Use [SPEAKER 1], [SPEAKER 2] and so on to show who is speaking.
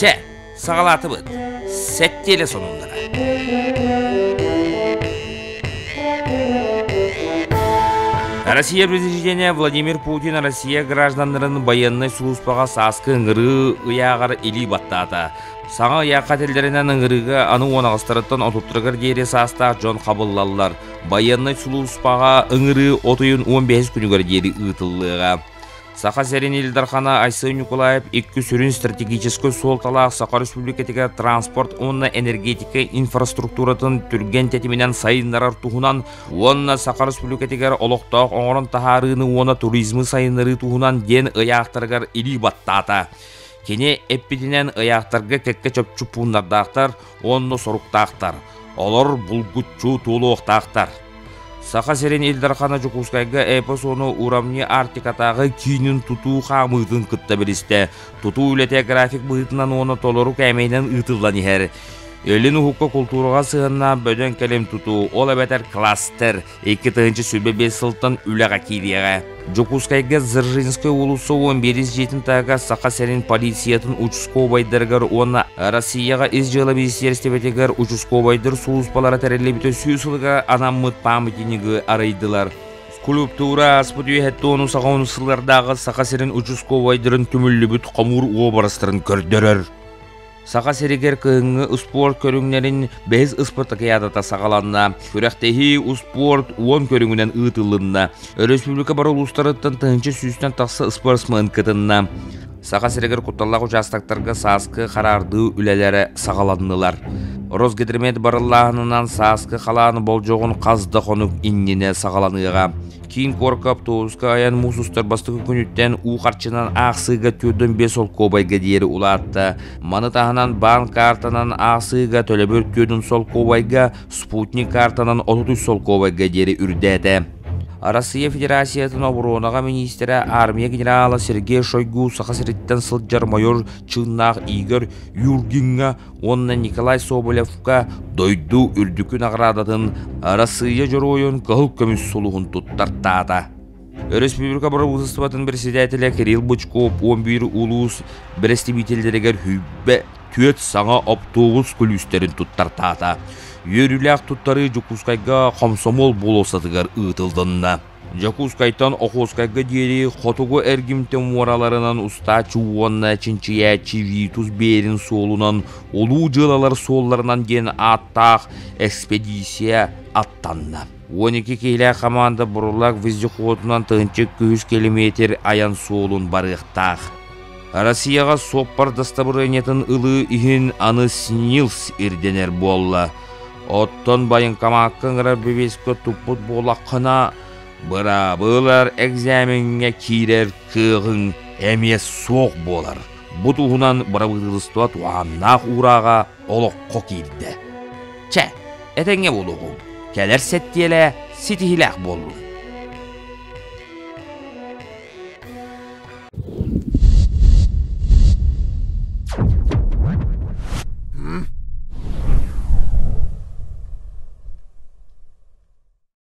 [SPEAKER 1] Çe, sağalatı bıt. Settiyeli sonundara. Россия президенті Владимир Путин Россия гражданларын военный службаға саскы ыңыры ұяғар или баттады. Саңа яқа телдерінен ыңырыға аны онағыстырыттан отуптырғыр дейірі саста жон қабыллалар. Военный службаға ыңыры отойын 15 күнігер дейірі ұтылыға. Саха Серин Илдархана Айсы Николаев 2 сүрін стратегический сол талақ Саха Республикатыға транспорт, онна энергетика инфраструктуратын түрген тетіменен сайынларар туғынан, онна Саха Республикатыға олықтақ оңырын тахарыны, онна туризмы сайынлары туғынан ден ұяқтарғар или баттата. Кене эппетінен ұяқтарға кәкке чөпчү пундардақтар, онна соруқтақтар. Олар бұлгүтчу толуықтақтар. Саха Серин Илдархана Жукускайга эпосону урамни артикатағы кейнін туту қамытын күтті білісті. Туту үлете график бұйтынан оны толыру кәмейнен ұтылдан ехер. Өлін ұхыққа культураға сығына бөден кәлем туту, ол әбәтер кластер, 2-тығынчы сүлбе 5 сылттан үліға кейдеға. Жукускайга Зыржинскай улысы 11-7-таға Саха Серин полициятын учуско байдырғар, оны Россияға из жылы министерстебетегер учуско байдыр сұлыспалары тәрелі біті сүйсіліға анаммыт памытенегі арайдылар. Кулуптура аспыдүй әтті оны сағауны сылардағы Саха Серин учуско байдырын түмілі бүт қамур обарыстырын көрдірір. Саха Серигер кыңы спорт көріңнерін без ыспырты киядата сағаланна. Күрәқтехи спорт 10 көріңінен ұтылынна. Республика бар ұлыстарыттан тыңчы сүйістен тақсы спортсмен кытынна. Саха Серигер құтталлағы жастақтарға саскы қарарды үлелері сағаланнылар. Росгидромет барылағынынан саскы қаланы бол жоғын қазды қонып инніне сағаланыға. Кейін коркап тоғызға аян мұсыстар бастығы күніттен ұқарчынан ақсыға түрдің 5 сол кобайға дейірі ұлатты. Манытағынан банк картанан ақсыға төлебір түрдің сол кобайға, спутник картанан 33 сол кобайға дейірі үрдәді. Россия Федерациясының оборонаға министері армия генералы Сергей Шойгу Саха Сериттен сылджар майор Чыннақ Игорь Юргинға, онна Николай Соболевқа дойду үрдікін ағырадатын Россия жоройын қыл көміс солуғын тұттартады. Республика правительствотын председателі Кирилл Бычков 11 улус бірестебителдерегер хүббе төт саңа автобус күлістерін тұттартады. Йөрүләк туттары Жукускайга комсомол болосатыгар ытылдынна. Жукускайтан Охоскайга дейри хотугу эргимтен мораларынан уста чуонна чинчия чивитус берин солунан олу жылалар солларынан ден аттақ экспедиция аттанна. 12 кейлі команда бұрылақ вездеходынан тыңчы 200 километр аян солун барықтақ. Россияға соппар дастабырынетін ылы ихин аны снилс ирденер болла. Оттон байын камаққыңыра бебескі тұппыт болаққына бұра бұлар экзаменге кирер кығын әмес соқ болар. Бұтуғынан бұра бұдылыстуа туғаннақ ұраға олыққо келді. Чә, әтәңе болуғым, кәлер сәттелі сетихіләқ болу.